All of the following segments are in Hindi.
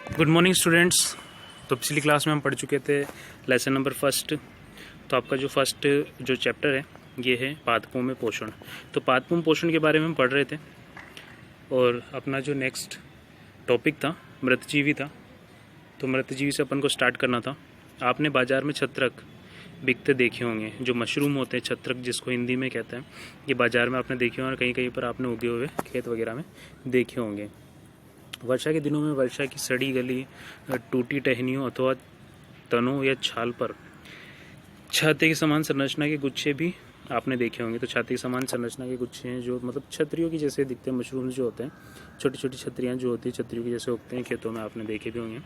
Good morning students. तो पिछली क्लास में हम पढ़ चुके थे लेसन नंबर फर्स्ट। तो आपका जो फर्स्ट जो चैप्टर है ये है पादपों में पोषण। तो पादपों में पोषण के बारे में हम पढ़ रहे थे और अपना जो नेक्स्ट टॉपिक था मृतजीवी था। तो मृतजीवी से अपन को स्टार्ट करना था। आपने बाज़ार में छत्रक बिकते देखे होंगे, जो मशरूम होते हैं, छत्रक जिसको हिंदी में कहते हैं। ये बाज़ार में आपने देखे होंगे और कहीं कहीं पर आपने उगे हुए खेत वगैरह में देखे होंगे। वर्षा के दिनों में वर्षा की सड़ी गली, टूटी टहनियों अथवा तनों या छाल पर छाते के समान संरचना के गुच्छे भी आपने देखे होंगे। तो छाते के समान संरचना के गुच्छे हैं जो मतलब छतरियों की जैसे दिखते हैं। मशरूम जो होते हैं, छोटी छोटी छतरियाँ जो होती हैं छतरियों की जैसे उगते हैं खेतों में, आपने देखे भी होंगे।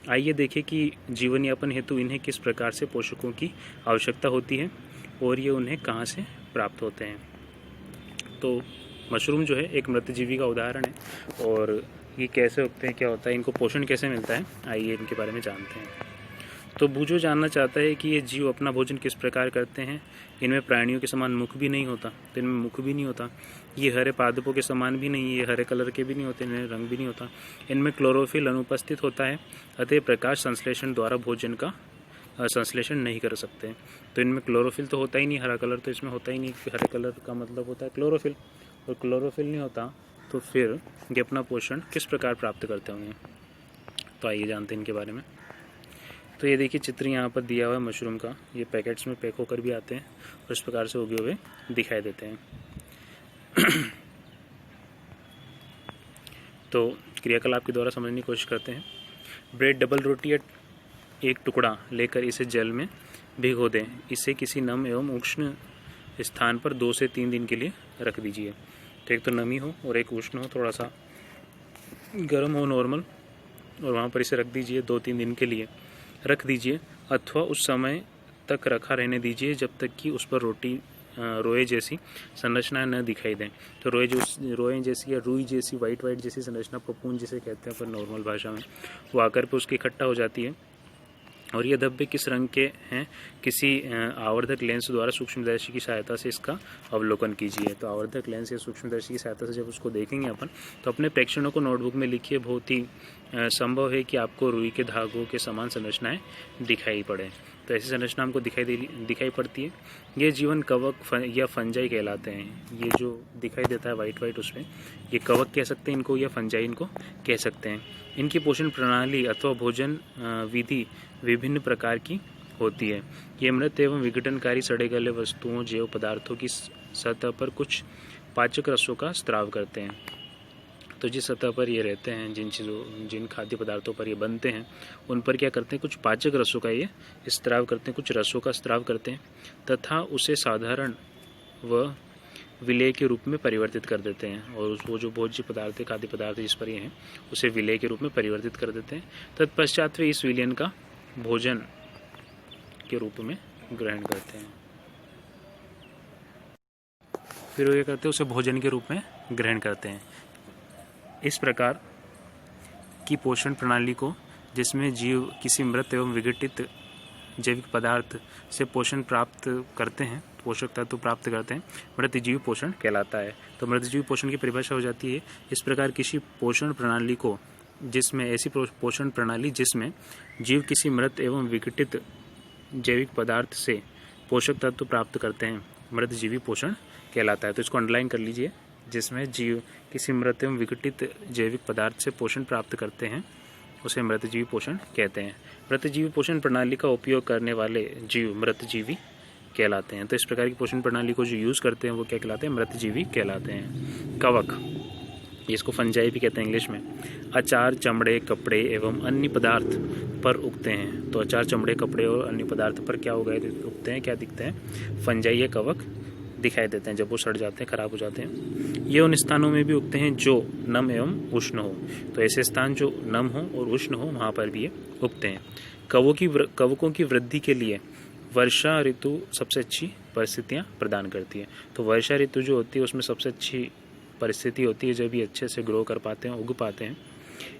आइए देखें कि जीवन यापन हेतु इन्हें किस प्रकार से पोषकों की आवश्यकता होती है और ये उन्हें कहाँ से प्राप्त होते हैं। तो मशरूम जो है एक मृतजीवी का उदाहरण है और ये कैसे उगते हैं, क्या होता है, इनको पोषण कैसे मिलता है, आइए इनके बारे में जानते हैं। तो बूझो जानना चाहता है कि ये जीव अपना भोजन किस प्रकार करते हैं। इनमें प्राणियों के समान मुख भी नहीं होता, तो इनमें मुख भी नहीं होता। ये हरे पादपों के समान भी नहीं, ये हरे कलर के भी नहीं होते, इनमें रंग भी नहीं होता। इनमें क्लोरोफिल अनुपस्थित होता है, अतः प्रकाश संश्लेषण द्वारा भोजन का संश्लेषण नहीं कर सकते। तो इनमें क्लोरोफिल तो होता ही नहीं, हरा कलर तो इसमें होता ही नहीं। हरे कलर का मतलब होता है क्लोरोफिल, और क्लोरोफिल नहीं होता तो फिर ये अपना पोषण किस प्रकार प्राप्त करते होंगे। तो आइए जानते हैं इनके बारे में। तो ये देखिए चित्र यहाँ पर दिया हुआ है मशरूम का। ये पैकेट्स में पैक होकर भी आते हैं और इस प्रकार से उगे हुए दिखाई देते हैं। तो क्रियाकलाप के द्वारा समझने की कोशिश करते हैं। ब्रेड डबल रोटी या एक टुकड़ा लेकर इसे जल में भिगो दें। इसे किसी नम एवं उष्ण स्थान पर 2 से 3 दिन के लिए रख दीजिए। तो एक तो नमी हो और एक उष्ण हो, थोड़ा सा गर्म हो नॉर्मल, और वहाँ पर इसे रख दीजिए 2-3 दिन के लिए रख दीजिए, अथवा उस समय तक रखा रहने दीजिए जब तक कि उस पर रोए जैसी संरचना न दिखाई दें। तो रोए जैसी या रुई जैसी वाइट जैसी संरचना, पपून जिसे कहते हैं पर नॉर्मल भाषा में, वो आकर पे उसकी इकट्ठा हो जाती है। और ये धब्बे किस रंग के हैं, किसी आवर्धक लेंस द्वारा सूक्ष्मदर्शी की सहायता से इसका अवलोकन कीजिए। तो आवर्धक लेंस या सूक्ष्मदर्शी की सहायता से जब उसको देखेंगे अपन, तो अपने प्रेक्षणों को नोटबुक में लिखिए। बहुत ही संभव है कि आपको रुई के धागों के समान संरचनाएं दिखाई पड़े। तो ऐसी संरचना हमको दिखाई पड़ती है। ये जीवन कवक या फंजाई कहलाते हैं। ये जो दिखाई देता है वाइट उसमें, ये कवक कह सकते हैं इनको या फंजाई इनको कह सकते हैं। इनकी पोषण प्रणाली अथवा भोजन विधि विभिन्न प्रकार की होती है। ये मृत एवं विघटनकारी सड़े गले वस्तुओं, जैव पदार्थों की सतह पर कुछ पाचक रसों का स्त्राव करते हैं। तो जिस सतह पर ये रहते हैं, जिन खाद्य पदार्थों पर ये बनते हैं, उन पर क्या करते हैं, कुछ पाचक रसों का ये स्त्राव करते हैं, कुछ रसों का स्त्राव करते हैं, तथा उसे साधारण व विलेय के रूप में परिवर्तित कर देते हैं। और वो जो भोज्य पदार्थ है, खाद्य पदार्थ जिस पर ये हैं, उसे विलेय के रूप में परिवर्तित कर देते हैं। तत्पश्चात वे इस विलयन का भोजन के रूप में ग्रहण करते हैं। फिर वो ये करते हैं, उसे भोजन के रूप में ग्रहण करते हैं। इस प्रकार की पोषण प्रणाली को, जिसमें जीव किसी मृत एवं विघटित जैविक पदार्थ से पोषण प्राप्त करते हैं, पोषक तत्व प्राप्त करते हैं, मृतजीवी पोषण कहलाता है। तो मृतजीवी पोषण की परिभाषा हो जाती है, इस प्रकार किसी पोषण प्रणाली को, जिसमें ऐसी पोषण प्रणाली जिसमें जीव किसी मृत एवं विघटित जैविक पदार्थ से पोषक तत्व प्राप्त करते हैं, मृतजीवी पोषण कहलाता है। तो इसको अंडरलाइन कर लीजिए, जिसमें जीव किसी मृत एवं विघटित जैविक पदार्थ से पोषण प्राप्त करते हैं, उसे मृतजीवी पोषण कहते हैं। मृतजीवी पोषण प्रणाली का उपयोग करने वाले जीव मृतजीवी कहलाते हैं। तो इस प्रकार की पोषण प्रणाली को जो यूज़ करते हैं वो क्या कहलाते हैं, मृतजीवी कहलाते हैं। कवक, इसको फंजाई भी कहते हैं इंग्लिश में, अचार, चमड़े, कपड़े एवं अन्य पदार्थ पर उगते हैं। तो अचार, चमड़े, कपड़े और अन्य पदार्थ पर क्या उगते हैं, क्या दिखते हैं, फंजाई या कवक दिखाई देते हैं जब वो सड़ जाते हैं, खराब हो जाते हैं। ये उन स्थानों में भी उगते हैं जो नम एवं उष्ण हो। तो ऐसे स्थान जो नम हो और उष्ण हो, वहाँ पर भी ये उगते हैं। कवकों की वृद्धि के लिए वर्षा ऋतु सबसे अच्छी परिस्थितियाँ प्रदान करती है। तो वर्षा ऋतु जो होती है उसमें सबसे अच्छी परिस्थिति होती है जब ये अच्छे से ग्रो कर पाते हैं, उग पाते हैं।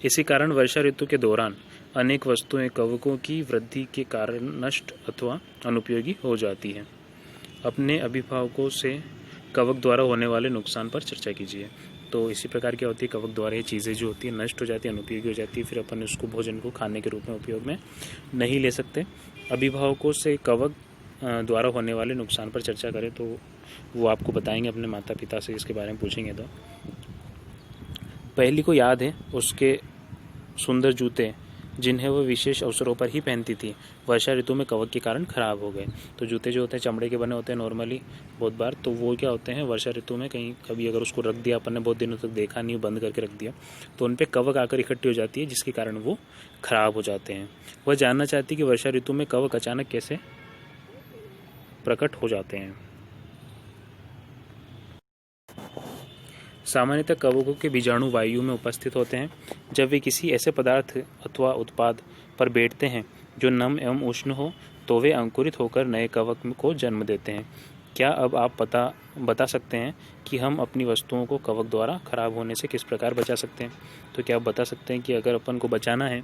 इसी कारण वर्षा ऋतु के दौरान अनेक वस्तुएं कवकों की वृद्धि के कारण नष्ट अथवा अनुपयोगी हो जाती हैं। अपने अभिभावकों से कवक द्वारा होने वाले नुकसान पर चर्चा कीजिए। तो इसी प्रकार क्या होती है, कवक द्वारा ये चीज़ें जो होती है नष्ट हो जाती है, अनुपयोगी हो जाती है, फिर अपन उसको भोजन को खाने के रूप में उपयोग में नहीं ले सकते। अभिभावकों से कवक द्वारा होने वाले नुकसान पर चर्चा करें तो वो आपको बताएंगे, अपने माता पिता से इसके बारे में पूछेंगे। तो पहली को याद है उसके सुंदर जूते जिन्हें वह विशेष अवसरों पर ही पहनती थी, वर्षा ऋतु में कवक के कारण खराब हो गए। तो जूते जो होते हैं चमड़े के बने होते हैं नॉर्मली बहुत बार, तो वो क्या होते हैं वर्षा ऋतु में कहीं कभी अगर उसको रख दिया अपन ने, बहुत दिनों तक देखा नहीं, बंद करके रख दिया, तो उन पर कवक आकर इकट्ठी हो जाती है, जिसके कारण वो खराब हो जाते हैं। वह जानना चाहती है कि वर्षा ऋतु में कवक अचानक कैसे प्रकट हो जाते हैं। सामान्यतः कवकों के बीजाणु वायु में उपस्थित होते हैं। जब वे किसी ऐसे पदार्थ अथवा उत्पाद पर बैठते हैं जो नम एवं उष्ण हो, तो वे अंकुरित होकर नए कवक को जन्म देते हैं। क्या अब आप बता सकते हैं कि हम अपनी वस्तुओं को कवक द्वारा खराब होने से किस प्रकार बचा सकते हैं? तो क्या आप बता सकते हैं कि अगर अपन को बचाना है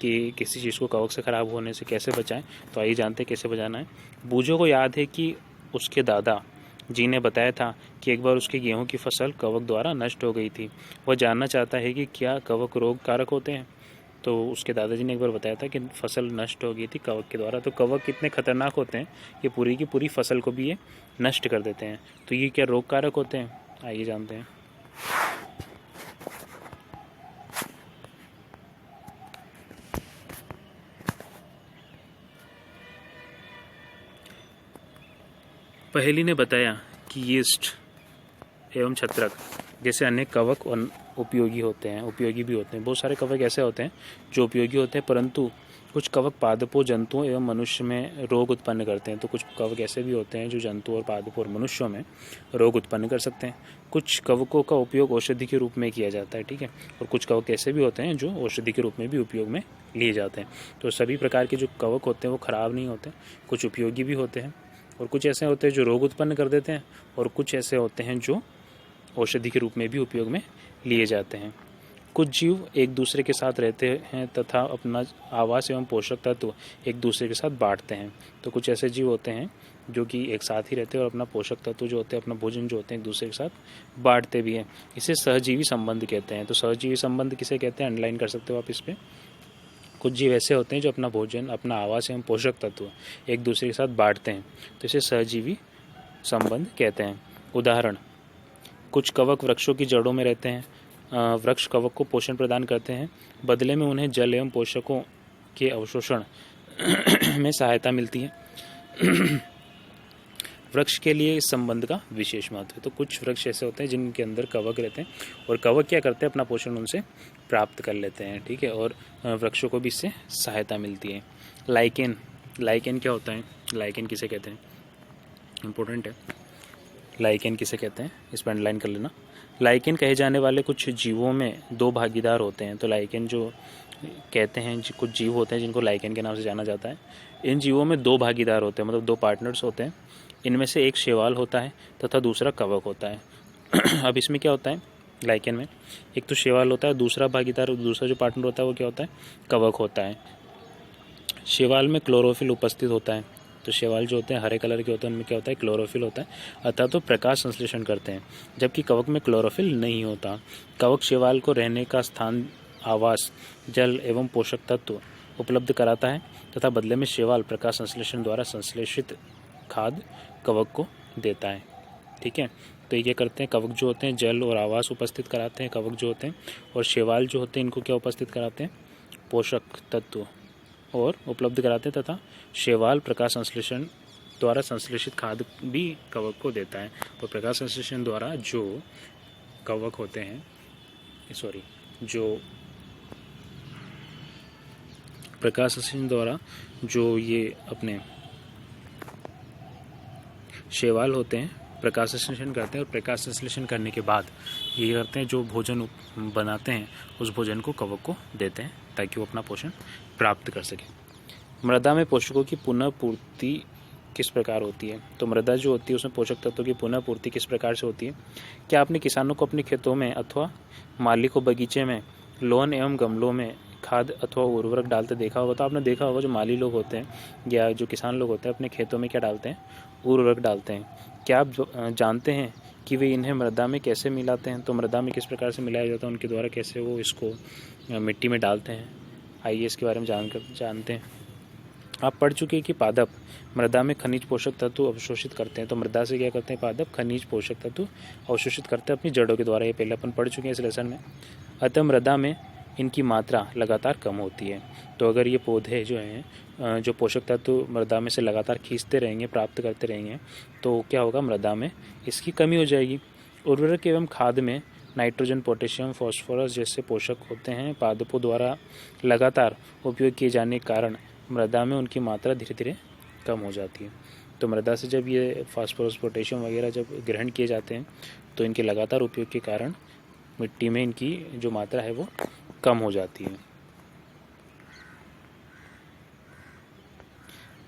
कि किसी चीज़ को कवक से खराब होने से कैसे बचाएं? तो आइए जानते हैं कैसे बचाना है। बूझो को याद है कि उसके दादा जी ने बताया था कि एक बार उसकी गेहूं की फसल कवक द्वारा नष्ट हो गई थी। वह जानना चाहता है कि क्या कवक रोग कारक होते हैं? तो उसके दादाजी ने एक बार बताया था कि फसल नष्ट हो गई थी कवक के द्वारा। तो कवक कितने खतरनाक होते हैं कि पूरी की पूरी फसल को भी ये नष्ट कर देते हैं। तो ये क्या रोग कारक होते हैं? आइए जानते हैं। पहेली ने बताया कि यीस्ट एवं छत्रक जैसे अनेक कवक उपयोगी भी होते हैं। बहुत सारे कवक ऐसे होते हैं जो उपयोगी होते हैं, परंतु कुछ कवक पादपों, जंतुओं एवं मनुष्य में रोग उत्पन्न करते हैं। तो कुछ कवक ऐसे भी होते हैं जो जंतुओं और पादपों और मनुष्यों में रोग उत्पन्न कर सकते हैं। कुछ कवकों का उपयोग औषधि के रूप में किया जाता है, ठीक है, और कुछ कवक ऐसे भी होते हैं जो औषधि के रूप में भी उपयोग में लिए जाते हैं। तो सभी प्रकार के जो कवक होते हैं वो खराब नहीं होते, कुछ उपयोगी भी होते हैं, और कुछ ऐसे होते हैं जो रोग उत्पन्न कर देते हैं, और कुछ ऐसे होते हैं जो औषधि के रूप में भी उपयोग में लिए जाते हैं। कुछ जीव एक दूसरे के साथ रहते हैं तथा अपना आवास एवं पोषक तत्व एक दूसरे के साथ बांटते हैं। तो कुछ ऐसे जीव होते हैं जो कि एक साथ ही रहते हैं और अपना पोषक तत्व जो होते हैं, अपना भोजन जो होते हैं, एक दूसरे के साथ बांटते भी हैं। इसे सहजीवी संबंध कहते हैं। तो सहजीवी संबंध किसे कहते हैं, अंडरलाइन कर सकते हो आप इस पर। कुछ जीव ऐसे होते हैं जो अपना भोजन, अपना आवास एवं पोषक तत्व एक दूसरे के साथ बांटते हैं, तो इसे सहजीवी संबंध कहते हैं। उदाहरण, कुछ कवक वृक्षों की जड़ों में रहते हैं। वृक्ष कवक को पोषण प्रदान करते हैं, बदले में उन्हें जल एवं पोषकों के अवशोषण में सहायता मिलती है। वृक्ष के लिए इस संबंध का विशेष महत्व है। तो कुछ वृक्ष ऐसे होते हैं जिनके अंदर कवक रहते हैं, और कवक क्या करते हैं, अपना पोषण उनसे प्राप्त कर लेते हैं, ठीक है, और वृक्षों को भी इससे सहायता मिलती है। लाइकेन क्या होता है, लाइकेन किसे कहते हैं, इंपॉर्टेंट है। लाइकेन किसे कहते हैं, इस पर अंडरलाइन कर लेना। लाइकेन कहे जाने वाले कुछ जीवों में दो भागीदार होते हैं। तो लाइकेन जो कहते हैं, कुछ जीव होते हैं जिनको लाइकेन के नाम से जाना जाता है। इन जीवों में दो भागीदार होते हैं, मतलब दो पार्टनर्स होते हैं। इनमें से एक शैवाल होता है तथा दूसरा कवक होता है। अब इसमें क्या होता है, लाइकेन में एक तो शैवाल होता है, दूसरा भागीदार, दूसरा जो पार्टनर होता है वो क्या होता है, कवक होता है। शैवाल में क्लोरोफिल उपस्थित होता है। तो शैवाल जो होते हैं हरे कलर के होते हैं, उनमें क्या होता है, क्लोरोफिल होता है, अतः तो प्रकाश संश्लेषण करते हैं, जबकि कवक में क्लोरोफिल नहीं होता। कवक शैवाल को रहने का स्थान, आवास, जल एवं पोषक तत्व उपलब्ध कराता है तथा बदले में शैवाल प्रकाश संश्लेषण द्वारा संश्लेषित खाद्य कवक को देता है, ठीक है। तो ये क्या करते हैं, कवक जो होते हैं जल और आवास उपस्थित कराते हैं कवक जो होते हैं, और शैवाल जो होते हैं इनको क्या उपस्थित कराते हैं, पोषक तत्व और उपलब्ध कराते हैं, तथा शैवाल प्रकाश संश्लेषण द्वारा संश्लेषित खाद्य भी कवक को देता है। और प्रकाश संश्लेषण द्वारा जो कवक होते हैं, जो प्रकाश संश्लेषण द्वारा जो ये अपने शैवाल होते हैं प्रकाश संश्लेषण करते हैं, और प्रकाश संश्लेषण करने के बाद ये करते हैं, जो भोजन बनाते हैं उस भोजन को कवक को देते हैं ताकि वो अपना पोषण प्राप्त कर सके। मृदा में पोषकों की पुनः पूर्ति किस प्रकार होती है? तो मृदा जो होती है उसमें पोषक तत्वों की पुनः पूर्ति किस प्रकार से होती है? क्या आपने किसानों को अपने खेतों में अथवा माली को बगीचे में लॉन एवं गमलों में खाद अथवा उर्वरक डालते देखा होगा? तो आपने देखा होगा जो माली लोग होते हैं या जो किसान लोग होते हैं अपने खेतों में क्या डालते हैं, उर्वरक डालते हैं। क्या आप जानते हैं कि वे इन्हें मृदा में कैसे मिलाते हैं। तो मृदा में किस प्रकार से मिलाया जाता है, उनके द्वारा कैसे वो इसको मिट्टी में डालते हैं, आइए इसके बारे में जानते हैं। आप पढ़ चुके हैं कि पादप मृदा में खनिज पोषक तत्व अवशोषित करते हैं। तो मृदा से क्या करते हैं पादप, खनिज पोषक तत्व अवशोषित करते हैं अपनी जड़ों के द्वारा। ये पहले अपन पढ़ चुके हैं इस लेसन में। अतः मृदा में इनकी मात्रा लगातार कम होती है। तो अगर ये पौधे जो हैं जो पोषक तत्व मृदा में से लगातार खींचते रहेंगे, प्राप्त करते रहेंगे, तो क्या होगा, मृदा में इसकी कमी हो जाएगी। उर्वरक एवं खाद में नाइट्रोजन, पोटेशियम, फॉस्फोरस जैसे पोषक होते हैं। पादपों द्वारा लगातार उपयोग किए जाने के कारण मृदा में उनकी मात्रा धीरे धीरे कम हो जाती है। तो मृदा से जब ये फास्फोरस, पोटेशियम वगैरह जब ग्रहण किए जाते हैं तो इनके लगातार उपयोग के कारण मिट्टी में इनकी जो मात्रा है वो कम हो जाती है।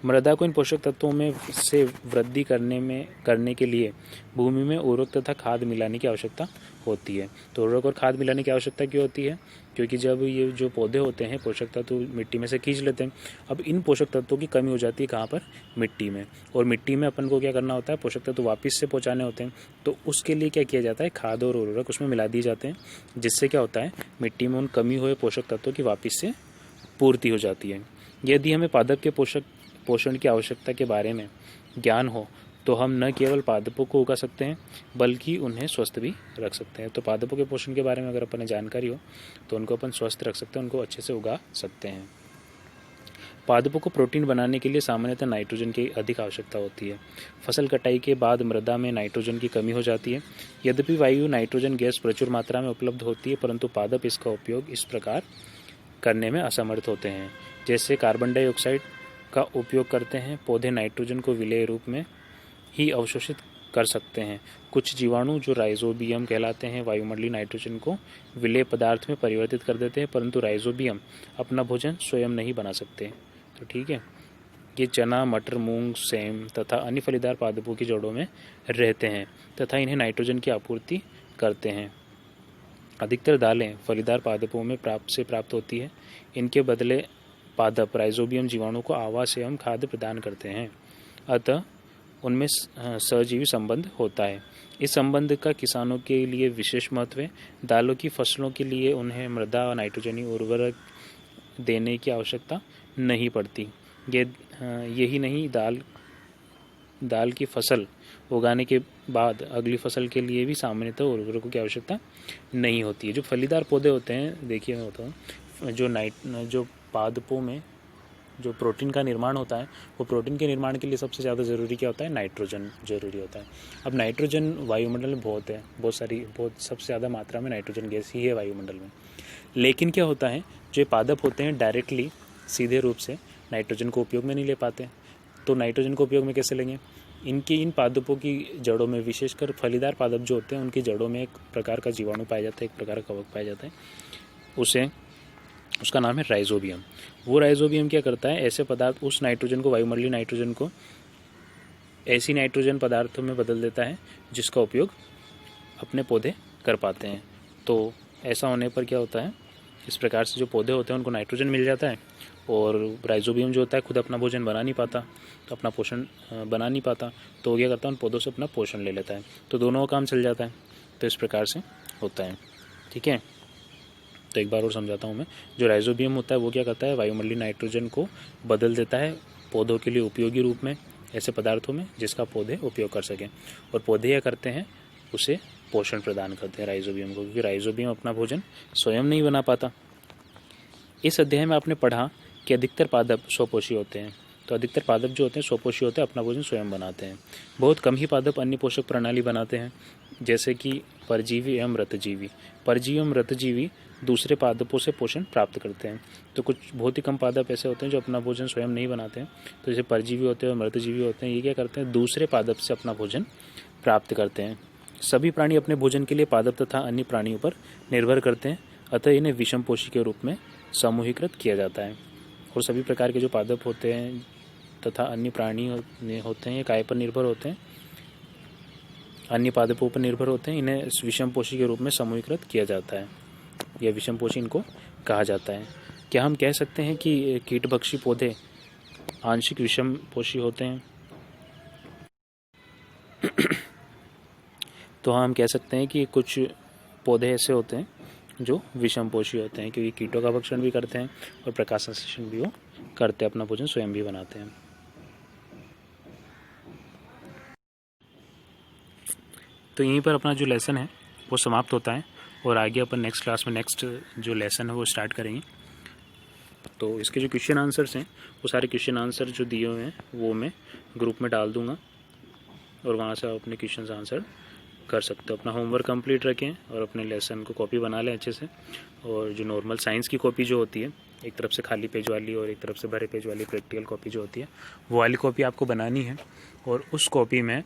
मृदा को इन पोषक तत्वों में से वृद्धि करने के लिए भूमि में उर्वरक तथा खाद मिलाने की आवश्यकता होती है। तो उर्वरक और खाद मिलाने की आवश्यकता क्यों होती है? क्योंकि जब ये जो पौधे होते हैं पोषक तत्व मिट्टी में से खींच लेते हैं। अब इन पोषक तत्वों की कमी हो जाती है कहाँ पर? मिट्टी में। और मिट्टी में अपन को क्या करना होता है? पोषक तत्व वापस से पहुँचाने होते हैं। तो उसके लिए क्या किया जाता है? खाद और उर्वरक उसमें मिला दिए जाते हैं, जिससे क्या होता है, मिट्टी में उन कमी हुए पोषक तत्वों की वापस से पूर्ति हो जाती है। यदि हमें पादप के पोषण की आवश्यकता के बारे में ज्ञान हो तो हम न केवल पादपों को उगा सकते हैं बल्कि उन्हें स्वस्थ भी रख सकते हैं। तो पादपों के पोषण के बारे में अगर अपन जानकारी हो तो उनको अपन स्वस्थ रख सकते हैं, उनको अच्छे से उगा सकते हैं। पादपों को प्रोटीन बनाने के लिए सामान्यतः नाइट्रोजन की अधिक आवश्यकता होती है। फसल कटाई के बाद मृदा में नाइट्रोजन की कमी हो जाती है। यद्यपि वायु नाइट्रोजन गैस प्रचुर मात्रा में उपलब्ध होती है, परंतु पादप इसका उपयोग इस प्रकार करने में असमर्थ होते हैं। जैसे कार्बन डाइऑक्साइड का उपयोग करते हैं, पौधे नाइट्रोजन को विलेय रूप में ही अवशोषित कर सकते हैं। कुछ जीवाणु जो राइजोबियम कहलाते हैं वायुमंडलीय नाइट्रोजन को विलेय पदार्थ में परिवर्तित कर देते हैं, परंतु राइजोबियम अपना भोजन स्वयं नहीं बना सकते। तो ठीक है, ये चना, मटर, मूंग, सेम तथा अन्य फलीदार पादपों की जड़ों में रहते हैं तथा इन्हें नाइट्रोजन की आपूर्ति करते हैं। अधिकतर दालें फलीदार पादपों में प्राप्त होती है। इनके बदले पादप राइजोबियम जीवाणु को आवास एवं खाद्य प्रदान करते हैं, अतः उनमें सहजीवी संबंध होता है। इस संबंध का किसानों के लिए विशेष महत्व है। दालों की फसलों के लिए उन्हें मृदा और नाइट्रोजनी उर्वरक देने की आवश्यकता नहीं पड़ती। यही नहीं, दाल की फसल उगाने के बाद अगली फसल के लिए भी सामान्यतः उर्वरकों की आवश्यकता नहीं होती है। जो फलीदार पौधे होते हैं, देखिए मैं बताऊँ, जो पादपों में जो प्रोटीन का निर्माण होता है, वो प्रोटीन के निर्माण के लिए सबसे ज़्यादा ज़रूरी क्या होता है? नाइट्रोजन ज़रूरी होता है। अब नाइट्रोजन वायुमंडल में बहुत सबसे ज़्यादा मात्रा में नाइट्रोजन गैस ही है वायुमंडल में। लेकिन क्या होता है, जो पादप होते हैं डायरेक्टली सीधे रूप से नाइट्रोजन को उपयोग में नहीं ले पाते। तो नाइट्रोजन को उपयोग में कैसे लेंगे? इन पादपों की जड़ों में, विशेषकर फलीदार पादप जो होते हैं उनकी जड़ों में एक प्रकार का जीवाणु पाया जाता है, एक प्रकार का कवक पाया जाता है, उसका नाम है राइजोबियम। वो राइजोबियम क्या करता है, ऐसे पदार्थ, उस नाइट्रोजन को, वायुमंडलीय नाइट्रोजन को ऐसी नाइट्रोजन पदार्थों में बदल देता है जिसका उपयोग अपने पौधे कर पाते हैं। तो ऐसा होने पर क्या होता है, इस प्रकार से जो पौधे होते हैं उनको नाइट्रोजन मिल जाता है और राइजोबियम जो होता है खुद अपना भोजन बना नहीं पाता, तो अपना पोषण बना नहीं पाता, तो क्या करता है, उन पौधों से अपना पोषण ले लेता है, तो दोनों का काम चल जाता है। तो इस प्रकार से होता है। ठीक है, तो एक बार और समझाता हूँ मैं। जो राइजोबियम होता है वो क्या करता है, वायुमंडलीय नाइट्रोजन को बदल देता है पौधों के लिए उपयोगी रूप में, ऐसे पदार्थों में जिसका पौधे उपयोग कर सकें। और पौधे क्या करते हैं, उसे पोषण प्रदान करते हैं राइजोबियम को, क्योंकि राइजोबियम अपना भोजन स्वयं नहीं बना पाता। इस अध्याय में आपने पढ़ा कि अधिकतर पादप स्वपोषी होते हैं। तो अधिकतर पादप जो होते हैं स्वपोषी होते हैं, अपना भोजन स्वयं बनाते हैं। बहुत कम ही पादप अन्य पोषक प्रणाली बनाते हैं, जैसे कि परजीवी एवं मृतजीवी। परजीवी एवं मृतजीवी दूसरे पादपों से पोषण प्राप्त करते हैं। तो कुछ बहुत ही कम पादप ऐसे होते हैं जो अपना भोजन स्वयं नहीं बनाते हैं। तो जैसे परजीवी होते हैं और मृतजीवी होते हैं, ये क्या करते हैं, दूसरे पादप से अपना भोजन प्राप्त करते हैं। सभी प्राणी अपने भोजन के लिए पादप तथा अन्य प्राणियों पर निर्भर करते हैं, अतः इन्हें विषमपोषी के रूप में समूहीकृत किया जाता है। और सभी प्रकार के जो पादप होते हैं तथा अन्य प्राणी होते हैं, ये काय पर निर्भर होते हैं, अन्य पादपों पर निर्भर होते हैं। इन्हें विषमपोषी के रूप में समूहीकृत किया जाता है, या विषमपोषी इनको कहा जाता है। क्या हम कह सकते हैं कि कीटभक्षी पौधे आंशिक विषमपोषी होते हैं? तो हाँ, हम कह सकते हैं कि कुछ पौधे ऐसे होते हैं जो विषमपोषी होते हैं, क्योंकि कीटों का भक्षण भी करते हैं और प्रकाश संश्लेषण भी वो करते हैं, अपना भोजन स्वयं भी बनाते हैं। तो यहीं पर अपना जो लेसन है वो समाप्त होता है और आगे अपन नेक्स्ट क्लास में नेक्स्ट जो लेसन है वो स्टार्ट करेंगे। तो इसके जो क्वेश्चन आंसर्स हैं वो सारे क्वेश्चन आंसर जो दिए हुए हैं वो मैं ग्रुप में डाल दूँगा और वहाँ से आप अपने क्वेश्चन आंसर कर सकते हो। अपना होमवर्क कंप्लीट रखें और अपने लेसन को कॉपी बना लें अच्छे से। और जो नॉर्मल साइंस की कॉपी जो होती है, एक तरफ से खाली पेज वाली और एक तरफ से भरे पेज वाली प्रैक्टिकल कॉपी जो होती है, वो वाली कॉपी आपको बनानी है और उस कॉपी में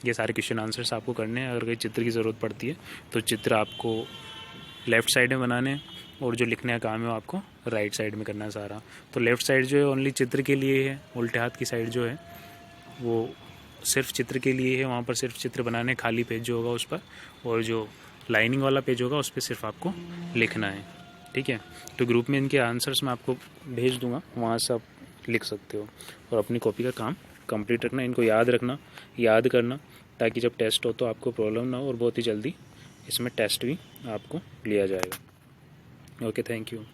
ये सारे क्वेश्चन आंसर्स आपको करने हैं। अगर कोई चित्र की ज़रूरत पड़ती है तो चित्र आपको लेफ़्ट साइड में बनाने हैं और जो लिखने का काम है वो आपको राइट साइड में करना है सारा। तो लेफ़्ट साइड जो है ओनली चित्र के लिए है, उल्टे हाथ की साइड जो है वो सिर्फ चित्र के लिए है, वहाँ पर सिर्फ चित्र बनाने, खाली पेज जो होगा उस पर, और जो लाइनिंग वाला पेज होगा उस पर सिर्फ आपको लिखना है। ठीक है, तो ग्रुप में इनके आंसर्स मैं आपको भेज दूंगा, वहाँ से आप लिख सकते हो और अपनी कॉपी का काम कंप्लीट रखना। इनको याद रखना, याद करना, ताकि जब टेस्ट हो तो आपको प्रॉब्लम ना हो और बहुत ही जल्दी इसमें टेस्ट भी आपको लिया जाएगा। Okay, thank you.